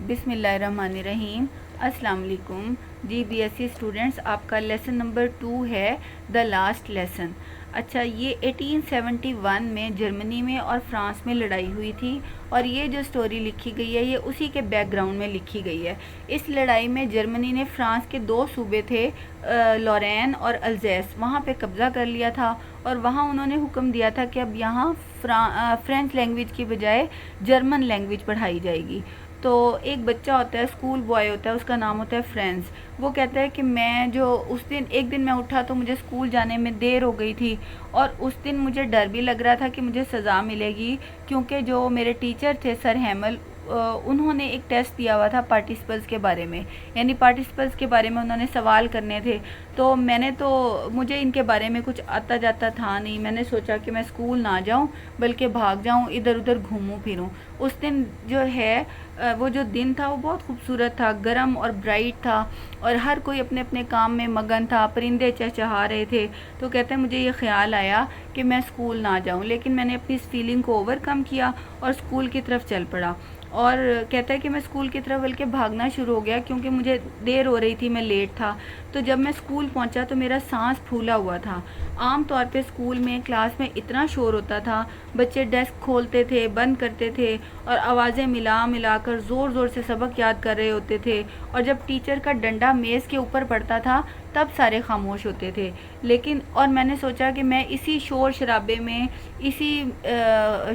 بسم اللہ الرحمن الرحیم۔ السلام علیکم جی بی ایس سی اسٹوڈنٹس، آپ کا لیسن نمبر 2 ہے دا لاسٹ لیسن۔ اچھا، یہ 1871 میں جرمنی میں اور فرانس میں لڑائی ہوئی تھی، اور یہ جو سٹوری لکھی گئی ہے یہ اسی کے بیک گراؤنڈ میں لکھی گئی ہے۔ اس لڑائی میں جرمنی نے فرانس کے 2 صوبے تھے، لورین اور الزیس، وہاں پہ قبضہ کر لیا تھا، اور وہاں انہوں نے حکم دیا تھا کہ اب یہاں فرینچ لینگویج کی بجائے جرمن لینگویج پڑھائی جائے گی۔ تو ایک بچہ ہوتا ہے، اسکول بوائے ہوتا ہے، اس کا نام ہوتا ہے فرینز۔ وہ کہتا ہے کہ میں جو ایک دن میں اٹھا تو مجھے اسکول جانے میں دیر ہو گئی تھی، اور اس دن مجھے ڈر بھی لگ رہا تھا کہ مجھے سزا ملے گی، کیونکہ جو میرے ٹیچر تھے سر ہیمل، انہوں نے ایک ٹیسٹ دیا ہوا تھا پارٹیسپلز کے بارے میں، یعنی پارٹیسپلز کے بارے میں انہوں نے سوال کرنے تھے۔ تو مجھے ان کے بارے میں کچھ آتا جاتا تھا نہیں، میں نے سوچا کہ میں اسکول نہ جاؤں بلکہ بھاگ جاؤں، ادھر ادھر گھوموں پھروں۔ اس دن جو ہے وہ جو دن تھا وہ بہت خوبصورت تھا، گرم اور برائٹ تھا، اور ہر کوئی اپنے اپنے کام میں مگن تھا، پرندے چہچہا رہے تھے۔ تو کہتے ہیں مجھے یہ خیال آیا کہ میں اسکول نہ جاؤں، لیکن میں نے اپنی اس فیلنگ کو اوور کم کیا اور اسکول کی طرف چل پڑا۔ اور کہتا ہے کہ میں اسکول کی طرف بلکہ بھاگنا شروع ہو گیا، کیونکہ مجھے دیر ہو رہی تھی، میں لیٹ تھا۔ تو جب میں اسکول پہنچا تو میرا سانس پھولا ہوا تھا۔ عام طور پہ اسکول میں کلاس میں اتنا شور ہوتا تھا، بچے ڈیسک کھولتے تھے، بند کرتے تھے، اور آوازیں ملا ملا کر زور زور سے سبق یاد کر رہے ہوتے تھے، اور جب ٹیچر کا ڈنڈا میز کے اوپر پڑتا تھا تب سارے خاموش ہوتے تھے۔ اور میں نے سوچا کہ میں اسی شور شرابے میں، اسی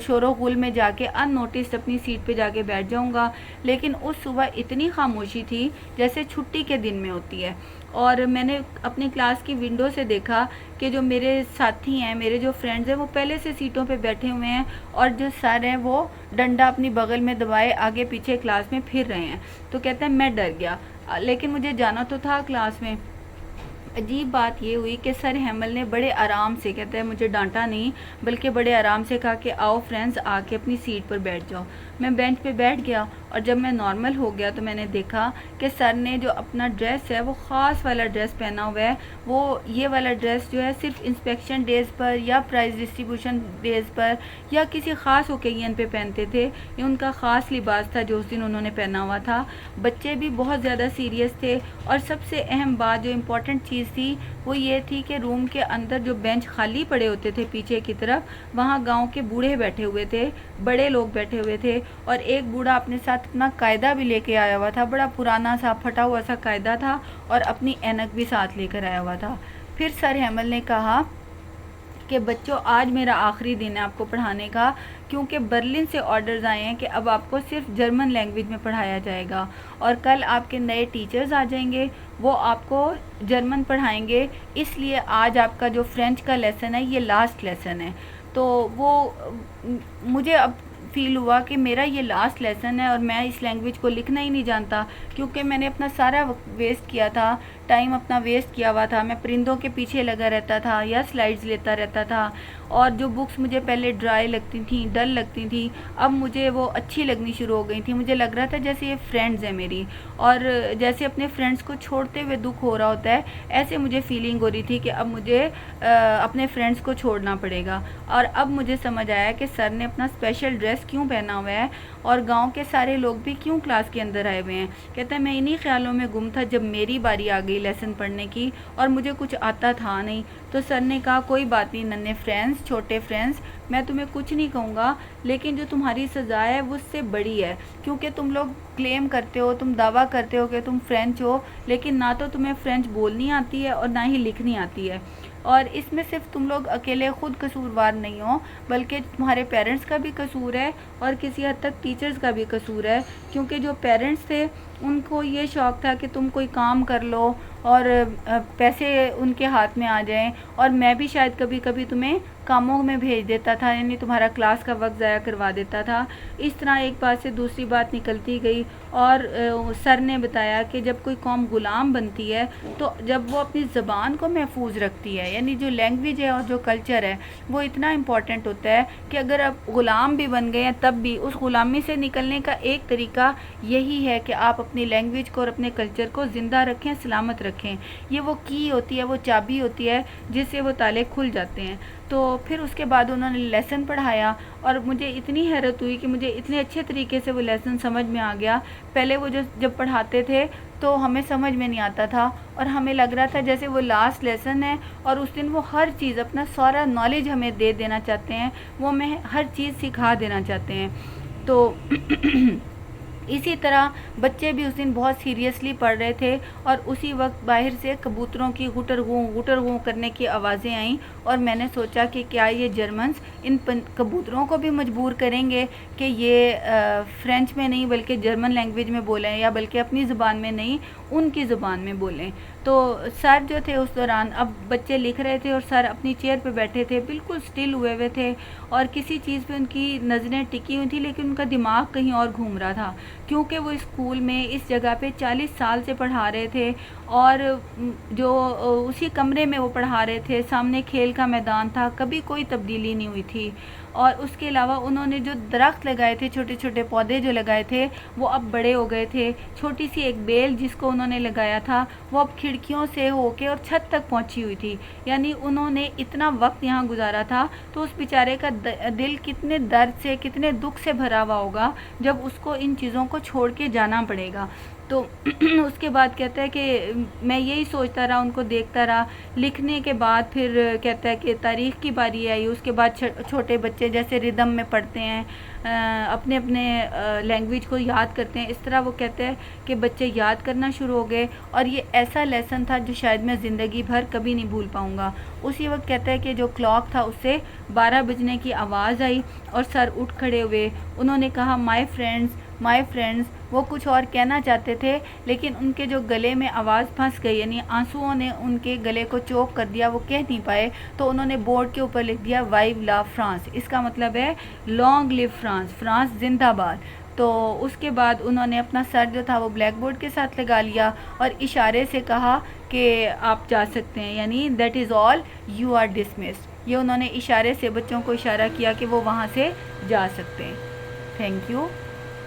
شور و غل میں جا کے ان نوٹسڈ اپنی سیٹ پہ جا کے بیٹھ جاؤں گا، لیکن اس صبح اتنی خاموشی تھی جیسے چھٹی کے دن میں ہوتی ہے۔ اور میں نے اپنی کلاس کی ونڈو سے دیکھا کہ جو میرے ساتھی ہیں، میرے جو فرینڈز ہیں، وہ پہلے سے سیٹوں پہ بیٹھے ہوئے ہیں، اور جو سر ہیں وہ ڈنڈا اپنی بغل میں دبائے آگے پیچھے کلاس میں پھر رہے ہیں۔ تو کہتے ہیں میں ڈر گیا، لیکن مجھے جانا تو تھا کلاس میں۔ عجیب بات یہ ہوئی کہ سر ہیمل نے بڑے آرام سے، کہتا ہے مجھے ڈانٹا نہیں بلکہ بڑے آرام سے کہا کہ آؤ فرینڈز، آ کے اپنی سیٹ پر بیٹھ جاؤ۔ میں بینچ پہ بیٹھ گیا، اور جب میں نارمل ہو گیا تو میں نے دیکھا کہ سر نے جو اپنا ڈریس ہے وہ خاص والا ڈریس پہنا ہوا ہے۔ وہ یہ والا ڈریس جو ہے صرف انسپیکشن ڈیز پر یا پرائز ڈسٹریبیوشن ڈیز پر یا کسی خاص اوکیزن پہ پہنتے تھے، یہ ان کا خاص لباس تھا جو اس دن انہوں نے پہنا ہوا تھا۔ بچے بھی بہت زیادہ سیریس تھے، اور سب سے اہم بات جو امپورٹنٹ چیز تھی وہ یہ تھی کہ روم کے اندر جو بینچ خالی پڑے ہوتے تھے پیچھے کی طرف، وہاں گاؤں کے بوڑھے بیٹھے ہوئے تھے، بڑے لوگ بیٹھے ہوئے تھے، اور ایک بوڑھا اپنے ساتھ اپنا قاعدہ بھی لے کے آیا ہوا تھا، بڑا پرانا سا پھٹا ہوا سا قاعدہ تھا، اور اپنی اینک بھی ساتھ لے کر آیا ہوا تھا۔ پھر سر ہیمل نے کہا کہ بچوں، آج میرا آخری دن ہے آپ کو پڑھانے کا، کیونکہ برلن سے آرڈرز آئے ہیں کہ اب آپ کو صرف جرمن لینگویج میں پڑھایا جائے گا، اور کل آپ کے نئے ٹیچرز آ جائیں گے، وہ آپ کو جرمن پڑھائیں گے، اس لیے آج آپ کا جو فرینچ کا لیسن ہے یہ لاسٹ لیسن ہے۔ تو مجھے اب فیل ہوا کہ میرا یہ لاسٹ لیسن ہے، اور میں اس لینگویج کو لکھنا ہی نہیں جانتا، کیونکہ میں نے اپنا سارا وقت ویسٹ کیا تھا، ٹائم اپنا ویسٹ کیا ہوا تھا، میں پرندوں کے پیچھے لگا رہتا تھا یا سلائیڈز لیتا رہتا تھا، اور جو بکس مجھے پہلے ڈرائی لگتی تھیں، ڈل لگتی تھیں، اب مجھے وہ اچھی لگنی شروع ہو گئی تھیں۔ مجھے لگ رہا تھا جیسے یہ فرینڈز ہیں میری، اور جیسے اپنے فرینڈز کو چھوڑتے ہوئے دکھ ہو رہا ہوتا ہے، ایسے مجھے فیلنگ ہو رہی تھی کہ اب مجھے اپنے فرینڈز کو چھوڑنا پڑے گا۔ اور اب مجھے سمجھ آیا کہ سر نے اپنا اسپیشل ڈریس کیوں پہنا ہوا ہے، اور گاؤں کے سارے لوگ بھی کیوں کلاس کے اندر آئے ہوئے ہیں۔ کہتا ہے میں انہی خیالوں میں گم تھا جب میری باری آ گئی لیسن پڑھنے کی، اور مجھے کچھ آتا تھا نہیں۔ تو سر نے کہا کوئی بات نہیں ننھے فرینڈز، چھوٹے فرینڈز، میں تمہیں کچھ نہیں کہوں گا، لیکن جو تمہاری سزا ہے وہ اس سے بڑی ہے، کیونکہ تم لوگ کلیم کرتے ہو، تم دعویٰ کرتے ہو کہ تم فرینچ ہو، لیکن نہ تو تمہیں فرینچ بولنی آتی ہے اور نہ ہی لکھنی آتی ہے۔ اور اس میں صرف تم لوگ اکیلے خود قصوروار نہیں ہو، بلکہ تمہارے پیرنٹس کا بھی قصور ہے، اور کسی حد تک ٹیچرز کا بھی قصور ہے، کیونکہ جو پیرنٹس تھے ان کو یہ شوق تھا کہ تم کوئی کام کر لو اور پیسے ان کے ہاتھ میں آ جائیں، اور میں بھی شاید کبھی کبھی تمہیں کاموں میں بھیج دیتا تھا، یعنی تمہارا کلاس کا وقت ضائع کروا دیتا تھا۔ اس طرح ایک بات سے دوسری بات نکلتی گئی، اور سر نے بتایا کہ جب کوئی قوم غلام بنتی ہے تو جب وہ اپنی زبان کو محفوظ رکھتی ہے، یعنی جو لینگویج ہے اور جو کلچر ہے وہ اتنا امپورٹنٹ ہوتا ہے کہ اگر آپ غلام بھی بن گئے ہیں تب بھی اس غلامی سے نکلنے کا ایک طریقہ یہی ہے کہ آپ اپنی لینگویج کو اور اپنے کلچر کو زندہ رکھیں، سلامت رکھیں۔ یہ وہ کی ہوتی ہے، وہ چابی ہوتی ہے جس سے وہ تالے کھل جاتے ہیں۔ تو پھر اس کے بعد انہوں نے لیسن پڑھایا اور مجھے اتنی حیرت ہوئی کہ مجھے اتنے اچھے طریقے سے وہ لیسن سمجھ میں آ گیا. پہلے وہ جب پڑھاتے تھے تو ہمیں سمجھ میں نہیں آتا تھا اور ہمیں لگ رہا تھا جیسے وہ لاسٹ لیسن ہے اور اس دن وہ ہر چیز اپنا سارا نالج ہمیں دے دینا چاہتے ہیں, وہ ہمیں ہر چیز سکھا دینا چاہتے ہیں. تو اسی طرح بچے بھی اس دن بہت سیریسلی پڑھ رہے تھے اور اسی وقت باہر سے کبوتروں کی غٹر غوں کرنے کی آوازیں آئیں اور میں نے سوچا کہ کیا یہ جرمنز ان کبوتروں کو بھی مجبور کریں گے کہ یہ فرینچ میں نہیں بلکہ جرمن لینگویج میں بولیں, یا بلکہ اپنی زبان میں نہیں ان کی زبان میں بولیں. تو سر جو تھے اس دوران, اب بچے لکھ رہے تھے اور سر اپنی چیئر پہ بیٹھے تھے, بالکل سٹل ہوئے ہوئے تھے اور کسی چیز پہ ان کی نظریں ٹکی ہوئی تھی, لیکن ان کا دماغ کہیں اور گھوم رہا تھا کیونکہ وہ اسکول میں اس جگہ پہ 40 سال سے پڑھا رہے تھے اور جو اسی کمرے میں وہ پڑھا رہے تھے, سامنے کھیل کا میدان تھا, کبھی کوئی تبدیلی نہیں ہوئی تھی. اور اس کے علاوہ انہوں نے جو درخت لگائے تھے, چھوٹے چھوٹے پودے جو لگائے تھے وہ اب بڑے ہو گئے تھے. چھوٹی سی ایک بیل جس کو انہوں نے لگایا تھا وہ اب کھڑکیوں سے ہو کے اور چھت تک پہنچی ہوئی تھی. یعنی انہوں نے اتنا وقت یہاں گزارا تھا, تو اس بیچارے کا دل کتنے درد سے, کتنے دکھ سے بھرا ہوا ہوگا جب اس کو ان چیزوں کو چھوڑ کے جانا پڑے گا. تو اس کے بعد کہتا ہے کہ میں یہی سوچتا رہا, ان کو دیکھتا رہا. لکھنے کے بعد پھر کہتا ہے کہ تاریخ کی باری آئی. اس کے بعد چھوٹے بچے جیسے ردم میں پڑھتے ہیں, اپنے اپنے لینگویج کو یاد کرتے ہیں, اس طرح وہ کہتے ہیں کہ بچے یاد کرنا شروع ہو گئے اور یہ ایسا لیسن تھا جو شاید میں زندگی بھر کبھی نہیں بھول پاؤں گا. اسی وقت کہتا ہے کہ جو کلاک تھا اس سے 12 بجنے کی آواز آئی اور سر اٹھ کھڑے ہوئے. انہوں نے کہا مائی فرینڈز. وہ کچھ اور کہنا چاہتے تھے لیکن ان کے جو گلے میں آواز پھنس گئی, یعنی آنسوؤں نے ان کے گلے کو چوک کر دیا, وہ کہہ نہیں پائے. تو انہوں نے بورڈ کے اوپر لکھ دیا وائو لا فرانس. اس کا مطلب ہے لانگ لیو فرانس, فرانس زندہ باد. تو اس کے بعد انہوں نے اپنا سر جو تھا وہ بلیک بورڈ کے ساتھ لگا لیا اور اشارے سے کہا کہ آپ جا سکتے ہیں, یعنی that is all, you are dismissed. یہ انہوں نے اشارے سے بچوں کو اشارہ کیا کہ وہ وہاں سے جا سکتے ہیں. Thank you.